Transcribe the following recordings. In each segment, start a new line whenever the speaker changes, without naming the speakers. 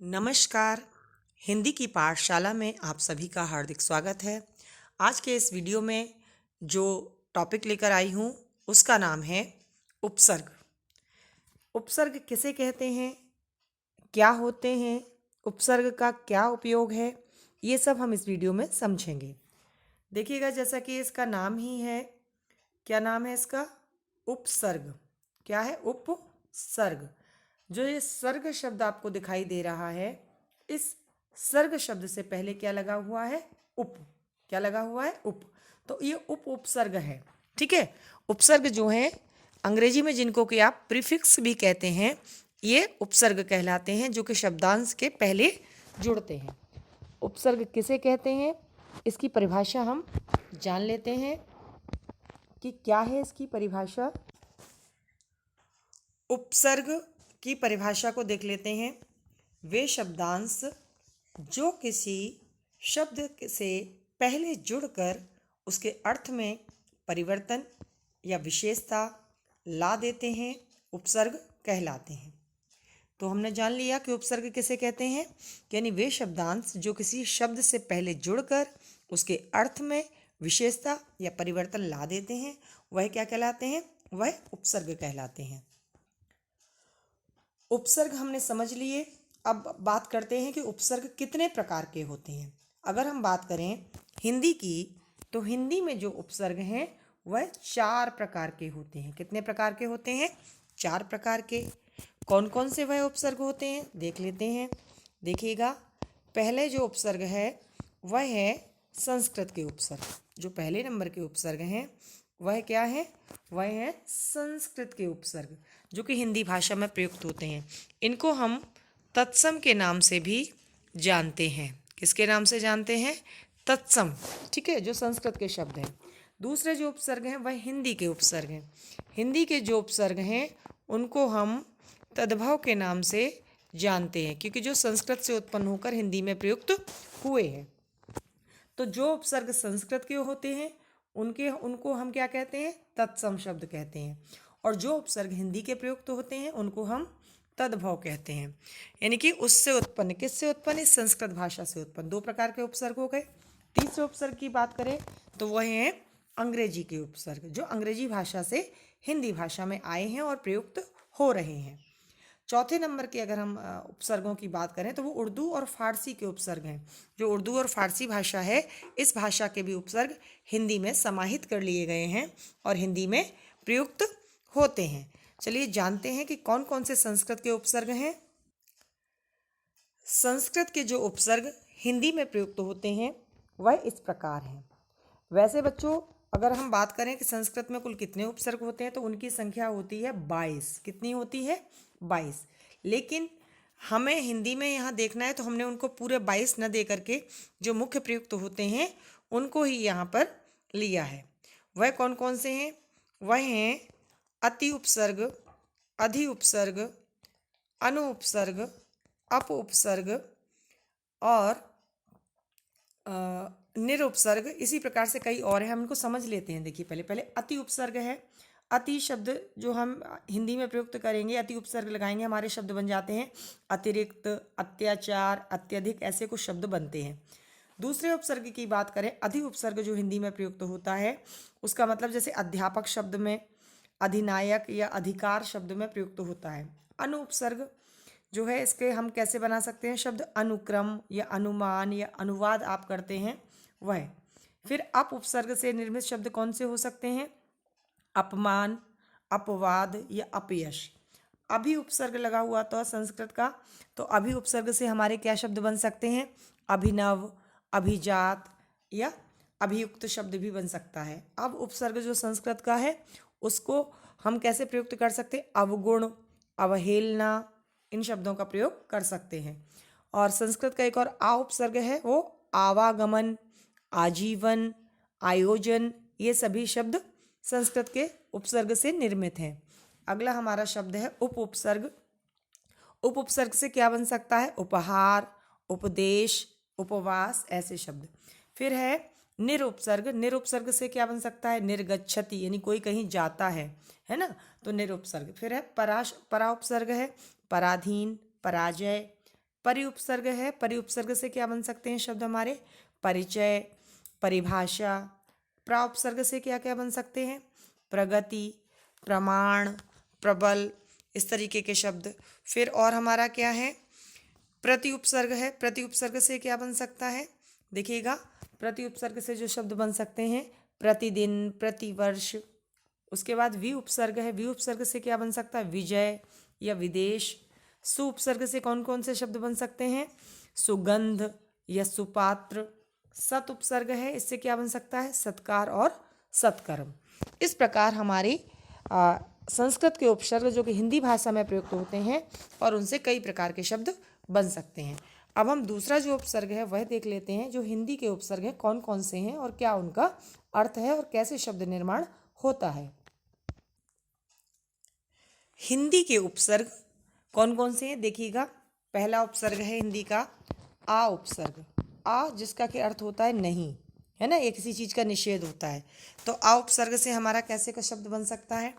नमस्कार। हिंदी की पाठशाला में आप सभी का हार्दिक स्वागत है। आज के इस वीडियो में जो टॉपिक लेकर आई हूँ उसका नाम है उपसर्ग। उपसर्ग किसे कहते हैं, क्या होते हैं, उपसर्ग का क्या उपयोग है, ये सब हम इस वीडियो में समझेंगे। देखिएगा, जैसा कि इसका नाम ही है, क्या नाम है इसका? उपसर्ग। क्या है? उपसर्ग। जो ये सर्ग शब्द आपको दिखाई दे रहा है, इस सर्ग शब्द से पहले क्या लगा हुआ है? उप। क्या लगा हुआ है? उप। तो ये उपसर्ग है। ठीक है। उपसर्ग जो है अंग्रेजी में जिनको कि आप प्रीफिक्स भी कहते हैं, ये उपसर्ग कहलाते हैं, जो कि शब्दांश के पहले जुड़ते हैं। उपसर्ग किसे कहते हैं, इसकी परिभाषा हम जान लेते हैं कि क्या है इसकी परिभाषा। उपसर्ग की परिभाषा को देख लेते हैं। वे शब्दांश जो किसी शब्द से पहले जुड़कर उसके अर्थ में परिवर्तन या विशेषता ला देते हैं, उपसर्ग कहलाते हैं। तो हमने जान लिया कि उपसर्ग किसे कहते हैं, यानी वे शब्दांश जो किसी शब्द से पहले जुड़कर उसके अर्थ में विशेषता या परिवर्तन ला देते हैं, वह क्या कहलाते हैं? वह उपसर्ग कहलाते हैं। उपसर्ग हमने समझ लिए। अब बात करते हैं कि उपसर्ग कितने प्रकार के होते हैं। अगर हम बात करें हिंदी की, तो हिंदी में जो उपसर्ग हैं वह 4 प्रकार के होते हैं। कितने प्रकार के होते हैं? 4 प्रकार के। कौन कौन से वह उपसर्ग होते हैं, देख लेते हैं। देखिएगा, पहले जो उपसर्ग है वह है संस्कृत के उपसर्ग। जो पहले नंबर के उपसर्ग हैं वह क्या है? वह है संस्कृत के उपसर्ग, जो कि हिंदी भाषा में प्रयुक्त होते हैं। इनको हम तत्सम के नाम से भी जानते हैं। किसके नाम से जानते हैं? तत्सम। ठीक है, जो संस्कृत के शब्द हैं। दूसरे जो उपसर्ग हैं वह हिंदी के उपसर्ग हैं। हिंदी के जो उपसर्ग हैं उनको हम तद्भव के नाम से जानते हैं, क्योंकि जो संस्कृत से उत्पन्न होकर हिंदी में प्रयुक्त हुए हैं। तो जो उपसर्ग संस्कृत के होते हैं उनको हम क्या कहते हैं? तत्सम शब्द कहते हैं। और जो उपसर्ग हिंदी के प्रयुक्त होते हैं उनको हम तद्भव कहते हैं। यानी कि उससे उत्पन्न, किससे उत्पन्न? इस संस्कृत भाषा से उत्पन्न। 2 प्रकार के उपसर्ग हो गए। तीसरे उपसर्ग की बात करें तो वह है अंग्रेजी के उपसर्ग, जो अंग्रेजी भाषा से हिंदी भाषा में आए हैं और प्रयुक्त हो रहे हैं। चौथे नंबर के अगर हम उपसर्गों की बात करें तो वो उर्दू और फारसी के उपसर्ग हैं। जो उर्दू और फारसी भाषा है, इस भाषा के भी उपसर्ग हिंदी में समाहित कर लिए गए हैं और हिंदी में प्रयुक्त होते हैं। चलिए जानते हैं कि कौन कौन से संस्कृत के उपसर्ग हैं। संस्कृत के जो उपसर्ग हिंदी में प्रयुक्त होते हैं वह इस प्रकार हैं। वैसे बच्चों, अगर हम बात करें कि संस्कृत में कुल कितने उपसर्ग होते हैं तो उनकी संख्या होती है 22। कितनी होती है? 22। लेकिन हमें हिंदी में यहाँ देखना है तो हमने उनको पूरे 22 न दे करके जो मुख्य प्रयुक्त होते हैं उनको ही यहाँ पर लिया है। वह कौन कौन से हैं? वह हैं अति उपसर्ग, अधि उपसर्ग, अनु उपसर्ग, अप उपसर्ग और निरुपसर्ग। इसी प्रकार से कई और हैं, हम इनको समझ लेते हैं। देखिए, पहले अति उपसर्ग है। अति शब्द जो हम हिंदी में प्रयुक्त करेंगे, अति उपसर्ग लगाएंगे, हमारे शब्द बन जाते हैं अतिरिक्त, अत्याचार, अत्यधिक, ऐसे कुछ शब्द बनते हैं। दूसरे उपसर्ग की बात करें, अधि उपसर्ग जो हिंदी में प्रयुक्त होता है, उसका मतलब जैसे अध्यापक शब्द में, अधिनायक या अधिकार शब्द में प्रयुक्त होता है। अनु उपसर्ग जो है, इसके हम कैसे बना सकते हैं शब्द? अनुक्रम या अनुमान या अनुवाद आप करते हैं वह। फिर अप उपसर्ग से निर्मित शब्द कौन से हो सकते हैं? अपमान, अपवाद या अपयश। अभी उपसर्ग लगा हुआ तो संस्कृत का, तो अभी उपसर्ग से हमारे क्या शब्द बन सकते हैं? अभिनव, अभिजात या अभियुक्त शब्द भी बन सकता है। अब उपसर्ग जो संस्कृत का है उसको हम कैसे प्रयुक्त कर सकते हैं? अवगुण, अवहेलना, इन शब्दों का प्रयोग कर सकते हैं। और संस्कृत का एक और आ उपसर्ग है, वो आवागमन, आजीवन, आयोजन, ये सभी शब्द संस्कृत के उपसर्ग से निर्मित हैं। अगला हमारा शब्द है उप उपसर्ग। उप उपसर्ग से क्या बन सकता है? उपहार, उपदेश, उपवास, ऐसे शब्द। फिर है निरुपसर्ग। निरुपसर्ग से क्या बन सकता है? निर्गच्छति, यानी कोई कहीं जाता है ना, तो निरुपसर्ग। फिर है परा उपसर्ग है, पराधीन, पराजय, परि उपसर्ग है, परि उपसर्ग से क्या बन सकते हैं शब्द हमारे? परिचय, परिभाषा। प्रा उपसर्ग से क्या क्या बन सकते हैं? प्रगति, प्रमाण, प्रबल, इस तरीके के शब्द। फिर और हमारा क्या है? प्रति उपसर्ग है, प्रति उपसर्ग से क्या बन सकता है? देखिएगा, प्रति उपसर्ग से जो शब्द बन सकते हैं, प्रतिदिन, प्रतिवर्ष। उसके बाद वि उपसर्ग है, वि उपसर्ग से क्या बन सकता है? विजय या विदेश। सु उपसर्ग से कौन कौन से शब्द बन सकते हैं? सुगंध या सुपात्र। सत उपसर्ग है, इससे क्या बन सकता है? सत्कार और सत्कर्म। इस प्रकार हमारी संस्कृत के उपसर्ग जो कि हिंदी भाषा में प्रयुक्त होते हैं और उनसे कई प्रकार के शब्द बन सकते हैं। अब हम दूसरा जो उपसर्ग है वह देख लेते हैं, जो हिंदी के उपसर्ग हैं कौन कौन से हैं और क्या उनका अर्थ है और कैसे शब्द निर्माण होता है। हिंदी के उपसर्ग कौन कौन से हैं देखिएगा। पहला उपसर्ग है हिंदी का आ उपसर्ग। आ जिसका के अर्थ होता है नहीं, है ना, ये किसी चीज का निषेध होता है। तो आ उपसर्ग से हमारा कैसे का शब्द बन सकता है?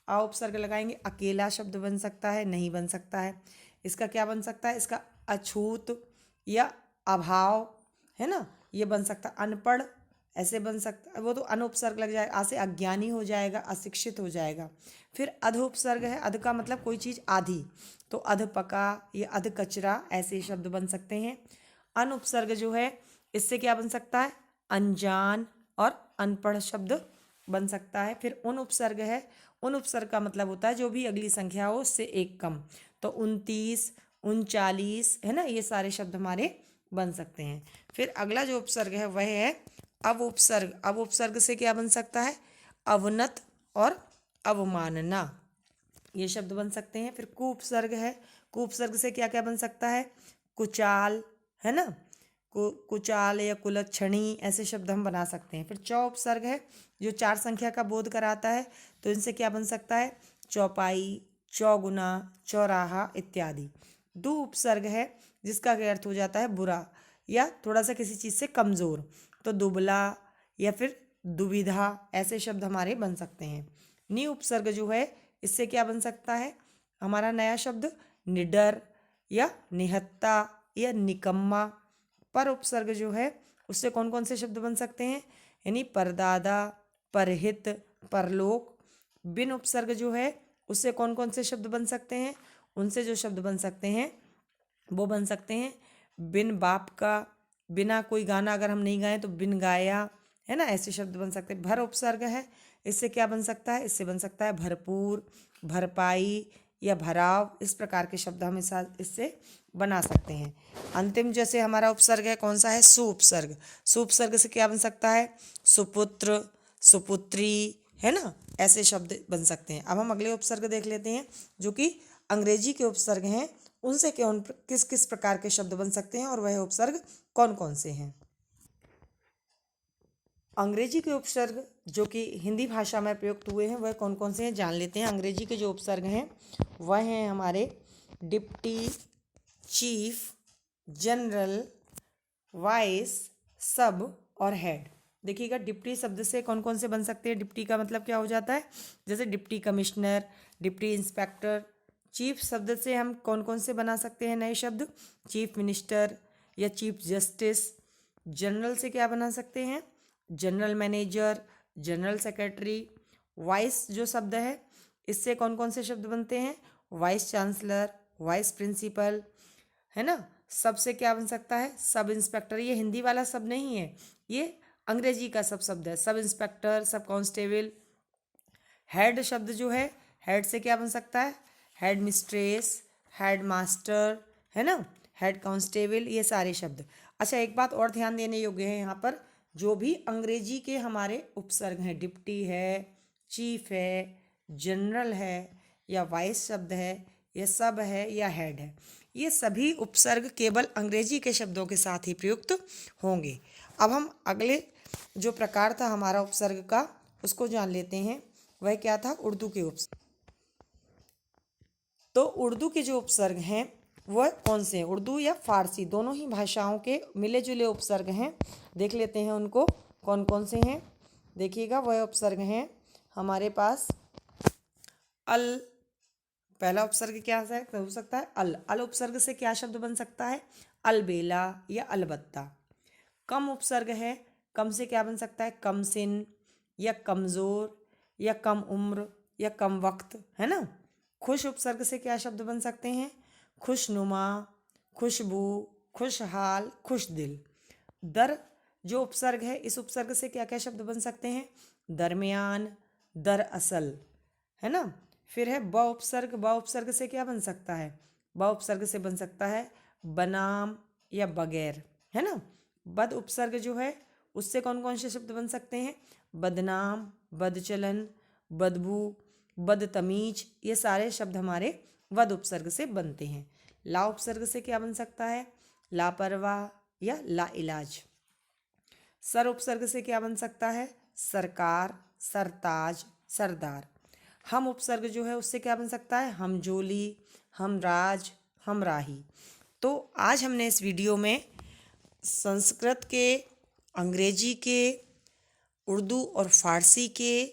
आ उपसर्ग लगाएंगे, अकेला शब्द बन सकता है, नहीं बन सकता है। इसका क्या बन सकता है? इसका अछूत या अभाव, है ना, ये बन सकता है। अनपढ़ ऐसे बन सकता है, वो तो अनुपसर्ग लग जाएगा, आ से अज्ञानी हो जाएगा, अशिक्षित हो जाएगा। फिर अध उपसर्ग है, अध का मतलब कोई चीज़ आधी, तो अध पका या अध कचरा, ऐसे शब्द बन सकते हैं। अन उपसर्ग जो है, इससे क्या बन सकता है? अनजान और अनपढ़ शब्द बन सकता है। फिर उन उपसर्ग है, उन उपसर्ग का मतलब होता है जो भी अगली संख्या हो उससे एक कम, तो 29, 39, है ना, ये सारे शब्द हमारे बन सकते हैं। फिर अगला जो उपसर्ग है वह है अव उपसर्ग। अव उपसर्ग से क्या बन सकता है? अवनत और अवमानना, ये शब्द बन सकते हैं। फिर कु उपसर्ग है, कु उपसर्ग से क्या क्या बन सकता है? कुचाल, है ना, कुचाल या कुलक्षणी, ऐसे शब्द हम बना सकते हैं। फिर चौ उपसर्ग है, जो 4 संख्या का बोध कराता है, तो इनसे क्या बन सकता है? चौपाई, चौगुना, चौराहा इत्यादि। दु उपसर्ग है, जिसका अर्थ हो जाता है बुरा या थोड़ा सा किसी चीज़ से कमज़ोर, तो दुबला या फिर दुविधा, ऐसे शब्द हमारे बन सकते हैं। नि उपसर्ग जो है, इससे क्या बन सकता है हमारा नया शब्द? निडर या निहत्ता या निकम्मा। पर उपसर्ग जो है, उससे कौन कौन से शब्द बन सकते हैं? यानी परदादा, परहित, परलोक। बिन उपसर्ग जो है, उससे कौन कौन से शब्द बन सकते हैं? उनसे जो शब्द बन सकते हैं वो बन सकते हैं बिन बाप का, बिना कोई गाना अगर हम नहीं गाएं तो बिन गाया, है ना, ऐसे शब्द बन सकते हैं। भर उपसर्ग है, इससे क्या बन सकता है? इससे बन सकता है भरपूर, भरपाई या भराव, इस प्रकार के शब्द हम इससे बना सकते हैं। अंतिम जैसे हमारा उपसर्ग है कौन सा है? सु उपसर्ग। सु उपसर्ग से क्या बन सकता है? सुपुत्र, सुपुत्री, है ना, ऐसे शब्द बन सकते हैं। अब हम अगले उपसर्ग देख लेते हैं, जो कि अंग्रेजी के उपसर्ग हैं, उनसे किस किस प्रकार के शब्द बन सकते हैं और वह उपसर्ग कौन कौन से हैं। अंग्रेजी के उपसर्ग जो कि हिंदी भाषा में प्रयुक्त हुए हैं वह कौन कौन से हैं जान लेते हैं। अंग्रेजी के जो उपसर्ग हैं वह हैं हमारे डिप्टी, चीफ, जनरल, वाइस, सब और हेड। देखिएगा, डिप्टी शब्द से कौन कौन से बन सकते हैं? डिप्टी का मतलब क्या हो जाता है? जैसे deputy commissioner, deputy inspector. Chief शब्द से हम कौन कौन से बना सकते हैं नए शब्द? चीफ मिनिस्टर या चीफ जस्टिस। जनरल से क्या बना सकते हैं? General manager, general secretary. Vice जो शब्द है, इससे कौन कौन से शब्द बनते हैं? वाइस चांसलर, वाइस प्रिंसिपल, है ना। सब से क्या बन सकता है? Sub inspector. ये हिंदी वाला सब नहीं है, ये अंग्रेजी का सब शब्द है। सब इंस्पेक्टर, सब कांस्टेबल। हेड शब्द जो है, हेड से क्या बन सकता है? हेड मिस्ट्रेस, हेड मास्टर, है ना, हेड कांस्टेबल, ये सारे शब्द। अच्छा, एक बात और ध्यान देने योग्य है, यहाँ पर जो भी अंग्रेजी के हमारे उपसर्ग हैं, डिप्टी है, चीफ है, जनरल है या वाइस शब्द है या सब है या हेड है, ये सभी उपसर्ग केवल अंग्रेजी के शब्दों के साथ ही प्रयुक्त होंगे। अब हम अगले जो प्रकार था हमारा उपसर्ग का उसको जान लेते हैं, वह क्या था? उर्दू के उपसर्ग। तो उर्दू के जो उपसर्ग हैं वह कौन से हैं? उर्दू या फारसी, दोनों ही भाषाओं के मिले जुले उपसर्ग हैं। देख लेते हैं उनको कौन कौन से हैं। देखिएगा, वह उपसर्ग हैं हमारे पास अल, पहला उपसर्ग क्या हो सकता है? अल। अल उपसर्ग से क्या शब्द बन सकता है? अलबेला या अलबत्ता। कम उपसर्ग है, कम से क्या बन सकता है? कम सिन या कमज़ोर या कम उम्र या कम वक्त, है ना। खुश उपसर्ग से क्या शब्द बन सकते हैं? खुशनुमा, खुशबू, खुशहाल, खुश दिल। दर जो उपसर्ग है, इस उपसर्ग से क्या क्या शब्द बन सकते हैं? दरमियान, दरअसल, है ना। फिर है ब उपसर्ग। ब उपसर्ग से क्या बन सकता है? ब उपसर्ग से बन सकता है बनाम या बगैर, है ना। बद उपसर्ग जो है, उससे कौन कौन से शब्द बन सकते हैं? बदनाम, बदचलन, बदबू, बदतमीज, ये सारे शब्द हमारे वद उपसर्ग से बनते हैं। ला उपसर्ग से क्या बन सकता है? लापरवाह या लाइलाज। सर उपसर्ग से क्या बन सकता है? सरकार, सरताज, सरदार। हम उपसर्ग जो है, उससे क्या बन सकता है? हमजोली, हमराज, हमराही। तो आज हमने इस वीडियो में संस्कृत के, अंग्रेजी के, उर्दू और फारसी के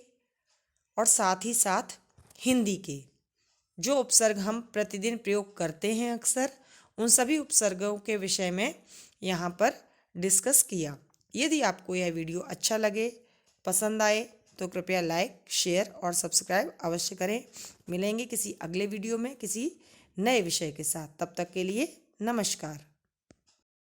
और साथ ही साथ हिंदी के जो उपसर्ग हम प्रतिदिन प्रयोग करते हैं अक्सर, उन सभी उपसर्गों के विषय में यहाँ पर डिस्कस किया। यदि आपको यह वीडियो अच्छा लगे, पसंद आए, तो कृपया लाइक, शेयर और सब्सक्राइब अवश्य करें। मिलेंगे किसी अगले वीडियो में किसी नए विषय के साथ। तब तक के लिए नमस्कार।